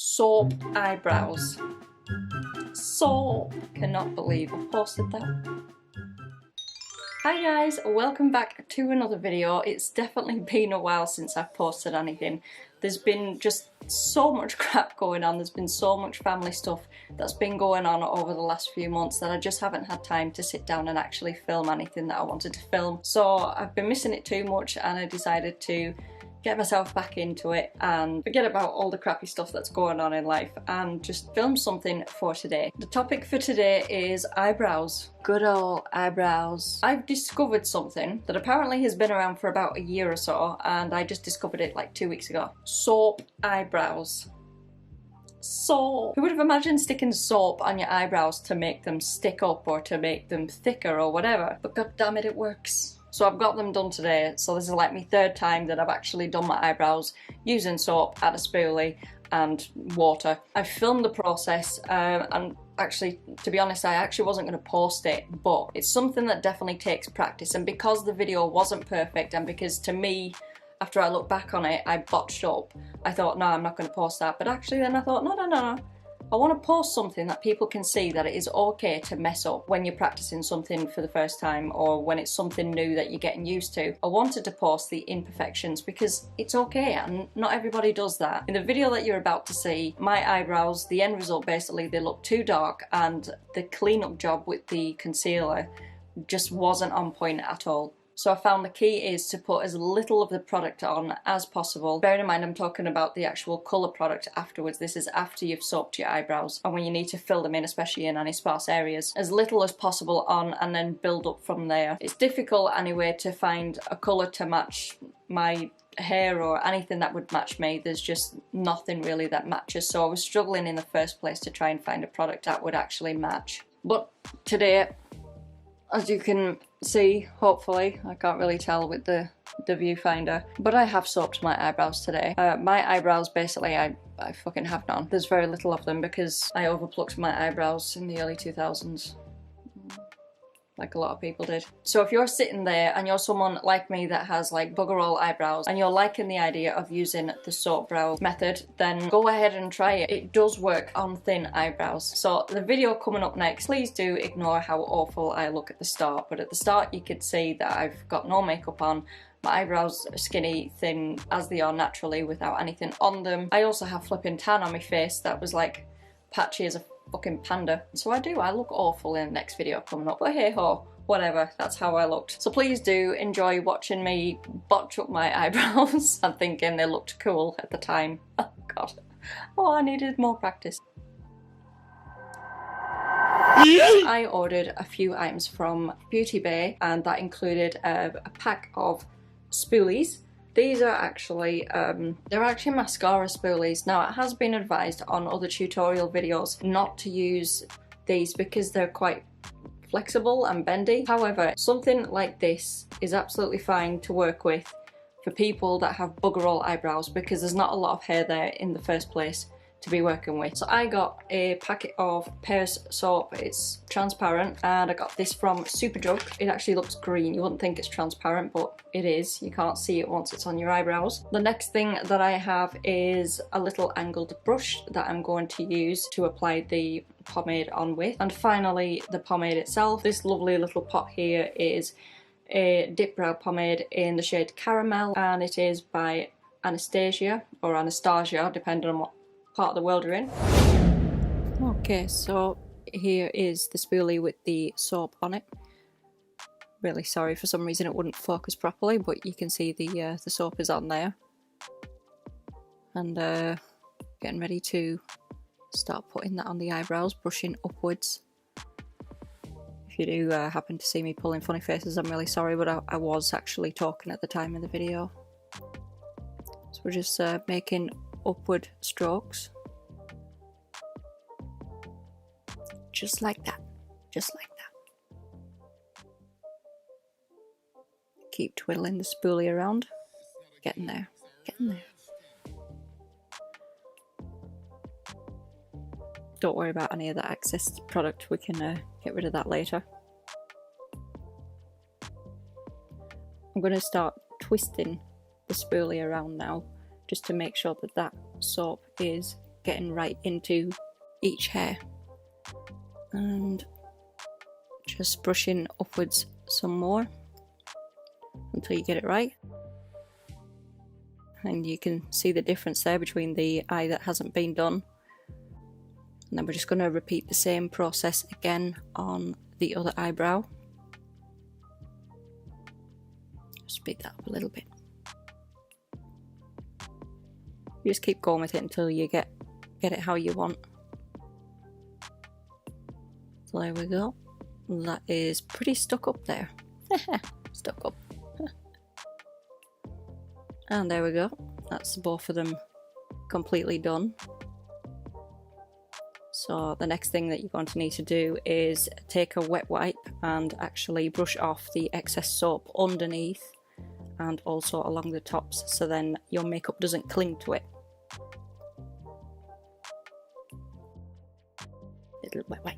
Soap eyebrows. Soap. Cannot believe I posted that. Hi guys, welcome back to another video. It's definitely been a while since I've posted anything. There's been just so much crap going on. There's been so much family stuff that's been going on over the last few months that I just haven't had time to sit down and actually film anything that I wanted to film. So I've been missing it too much and I decided to get myself back into it and forget about all the crappy stuff that's going on in life and just film something for today. The topic for today is eyebrows. Good old eyebrows. I've discovered something that apparently has been around for about a year or so, and I just discovered it like 2 weeks ago. Soap eyebrows. Soap. Who would have imagined sticking soap on your eyebrows to make them stick up or to make them thicker or whatever? But god damn it, it works. So I've got them done today, so this is like my third time that I've actually done my eyebrows using soap, and a spoolie and water. I filmed the process and actually, to be honest, I actually wasn't going to post it, but it's something that definitely takes practice, and because the video wasn't perfect and because to me, after I look back on it, I botched up, I thought, no, I'm not going to post that, but actually then I thought, no. I want to post something that people can see that it is okay to mess up when you're practicing something for the first time or when it's something new that you're getting used to. I wanted to post the imperfections because it's okay and not everybody does that. In the video that you're about to see, my eyebrows, the end result basically, they look too dark and the cleanup job with the concealer just wasn't on point at all. So I found the key is to put as little of the product on as possible. Bear in mind I'm talking about the actual colour product afterwards. This is after you've soaped your eyebrows and when you need to fill them in, especially in any sparse areas. As little as possible on and then build up from there. It's difficult anyway to find a colour to match my hair or anything that would match me. There's just nothing really that matches, so I was struggling in the first place to try and find a product that would actually match. But today, as you can see, hopefully, I can't really tell with the viewfinder, but I have soaped my eyebrows today. My eyebrows, basically, I fucking have none. There's very little of them because I overplucked my eyebrows in the early 2000s. Like a lot of people did. So if you're sitting there and you're someone like me that has like bugger all eyebrows and you're liking the idea of using the soap brow method, then go ahead and try it. It does work on thin eyebrows. So the video coming up next, please do ignore how awful I look at the start, but at the start you could see that I've got no makeup on. My eyebrows are skinny, thin, as they are naturally without anything on them. I also have flipping tan on my face that was like patchy as a fucking panda. So I look awful in the next video coming up, but hey ho, whatever, that's how I looked. So please do enjoy watching me botch up my eyebrows. I'm thinking they looked cool at the time. Oh god. Oh, I needed more practice. I ordered a few items from Beauty Bay and that included a pack of spoolies. These are actually, they're actually mascara spoolies. Now, it has been advised on other tutorial videos not to use these because they're quite flexible and bendy. However, something like this is absolutely fine to work with for people that have bugger all eyebrows because there's not a lot of hair there in the first place to be working with. So I got a packet of Pears soap. It's transparent and I got this from Superdrug. It actually looks green. You wouldn't think it's transparent, but it is. You can't see it once it's on your eyebrows. The next thing that I have is a little angled brush that I'm going to use to apply the pomade on with. And finally, the pomade itself. This lovely little pot here is a dip brow pomade in the shade Caramel, and it is by Anastasia, or Anastasia, depending on what part of the world you're in. Okay, so here is the spoolie with the soap on it. Really sorry, for some reason it wouldn't focus properly, but you can see the soap is on there. And getting ready to start putting that on the eyebrows, brushing upwards. If you do happen to see me pulling funny faces, I'm really sorry, but I was actually talking at the time of the video. So we're just making upward strokes. Just like that. Just like that. Keep twiddling the spoolie around. Getting there. Getting there. Don't worry about any of that excess product. We can get rid of that later. I'm going to start twisting the spoolie around now, just to make sure that that soap is getting right into each hair. And just brushing upwards some more until you get it right. And you can see the difference there between the eye that hasn't been done. And then we're just going to repeat the same process again on the other eyebrow. Speed that up a little bit. You just keep going with it until you get it how you want. So there we go. That is pretty stuck up there. Stuck up. And there we go. That's both of them completely done. So the next thing that you're going to need to do is take a wet wipe and actually brush off the excess soap underneath and also along the tops, so then your makeup doesn't cling to it. Little wet wipe.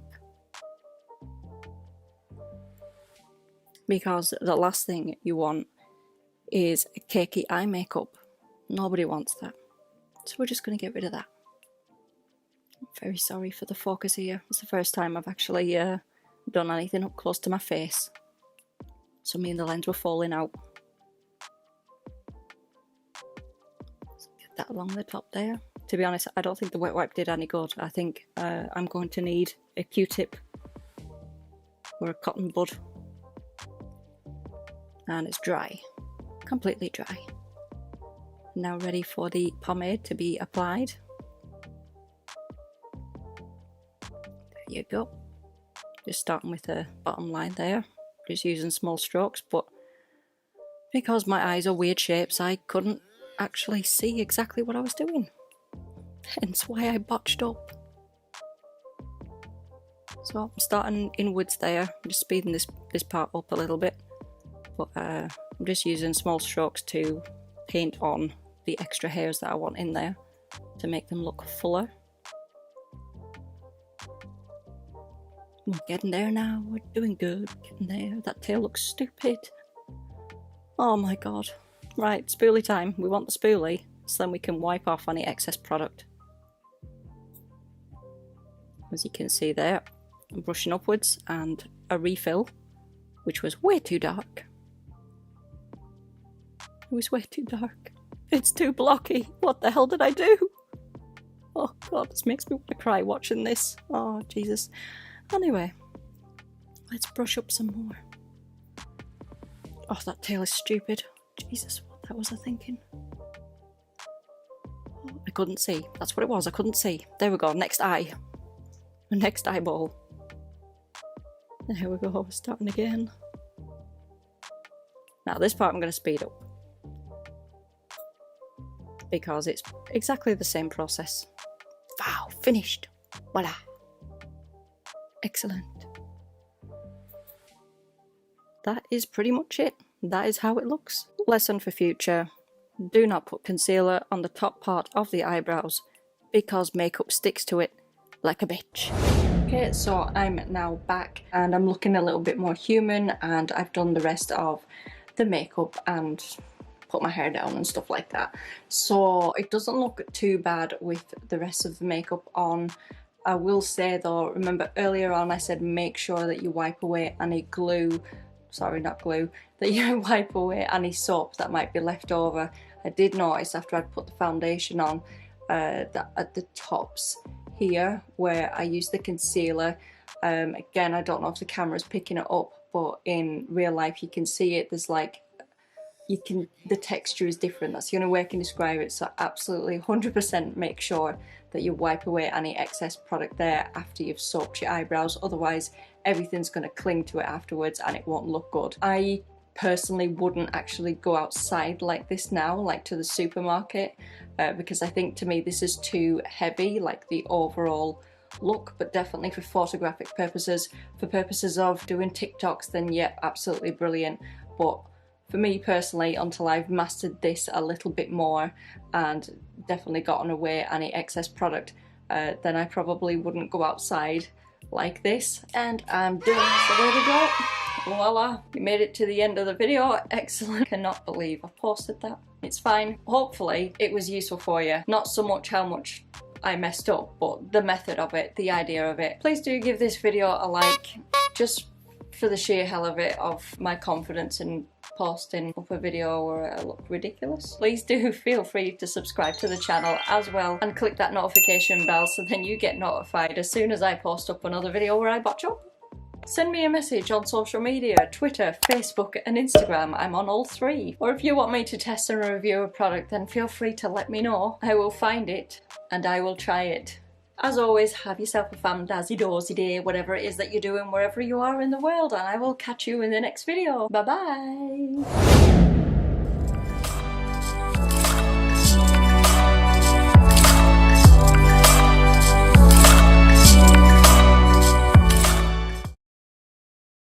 Because the last thing you want is a cakey eye makeup. Nobody wants that. So we're just going to get rid of that. I'm very sorry for the focus here. It's the first time I've actually done anything up close to my face. So me and the lens were falling out. So get that along the top there. To be honest, I don't think the wet wipe did any good. I think I'm going to need a Q-tip or a cotton bud. And it's dry. Completely dry. Now ready for the pomade to be applied. There you go. Just starting with the bottom line there. Just using small strokes, but because my eyes are weird shapes, I couldn't actually see exactly what I was doing. Hence why I botched up. So I'm starting inwards there. I'm just speeding this part up a little bit. But I'm just using small strokes to paint on the extra hairs that I want in there to make them look fuller. We're getting there now, we're doing good, getting there. That tail looks stupid. Oh my god. Right, spoolie time. We want the spoolie, so then we can wipe off any excess product. As you can see there, I'm brushing upwards and a refill, which was way too dark. It was way too dark. It's too blocky. What the hell did I do? Oh god, this makes me want to cry watching this. Oh Jesus. Anyway, let's brush up some more. Oh, that tail is stupid. Jesus, what the hell was I thinking? Oh, I couldn't see. That's what it was, I couldn't see. There we go, next eye. The next eyeball. There we go, we're starting again. Now this part I'm going to speed up. Because it's exactly the same process. Wow, finished. Voila. Excellent. That is pretty much it. That is how it looks. Lesson for future. Do not put concealer on the top part of the eyebrows because makeup sticks to it like a bitch. Okay, so I'm now back and I'm looking a little bit more human, and I've done the rest of the makeup and put my hair down and stuff like that. So it doesn't look too bad with the rest of the makeup on. I will say though, remember earlier on I said make sure that you wipe away any glue, sorry not glue, that you wipe away any soap that might be left over. I did notice after I'd put the foundation on that at the tops here where I used the concealer, again I don't know if the camera's picking it up, but in real life you can see it, there's like, the texture is different. That's the only way I can describe it. So absolutely 100% make sure that you wipe away any excess product there after you've soaped your eyebrows, otherwise everything's going to cling to it afterwards and it won't look good. I personally wouldn't actually go outside like this now, like to the supermarket, because I think to me this is too heavy, like the overall look, but definitely for photographic purposes, for purposes of doing TikToks, then yeah, absolutely brilliant. But for me personally, until I've mastered this a little bit more and definitely gotten away any excess product, then I probably wouldn't go outside like this. And I'm done. So there we go. Voila, we made it to the end of the video. Excellent. Cannot believe I posted that. It's fine. Hopefully it was useful for you. Not so much how much I messed up, but the method of it, the idea of it. Please do give this video a like, just for the sheer hell of it, of my confidence in posting up a video where I look ridiculous. Please do feel free to subscribe to the channel as well and click that notification bell so then you get notified as soon as I post up another video where I botch up. Send me a message on social media, Twitter, Facebook and Instagram. I'm on all three. Or if you want me to test and review a product, then feel free to let me know. I will find it and I will try it. As always, have yourself a fantasy-dozy day, whatever it is that you're doing wherever you are in the world, and I will catch you in the next video. Bye bye!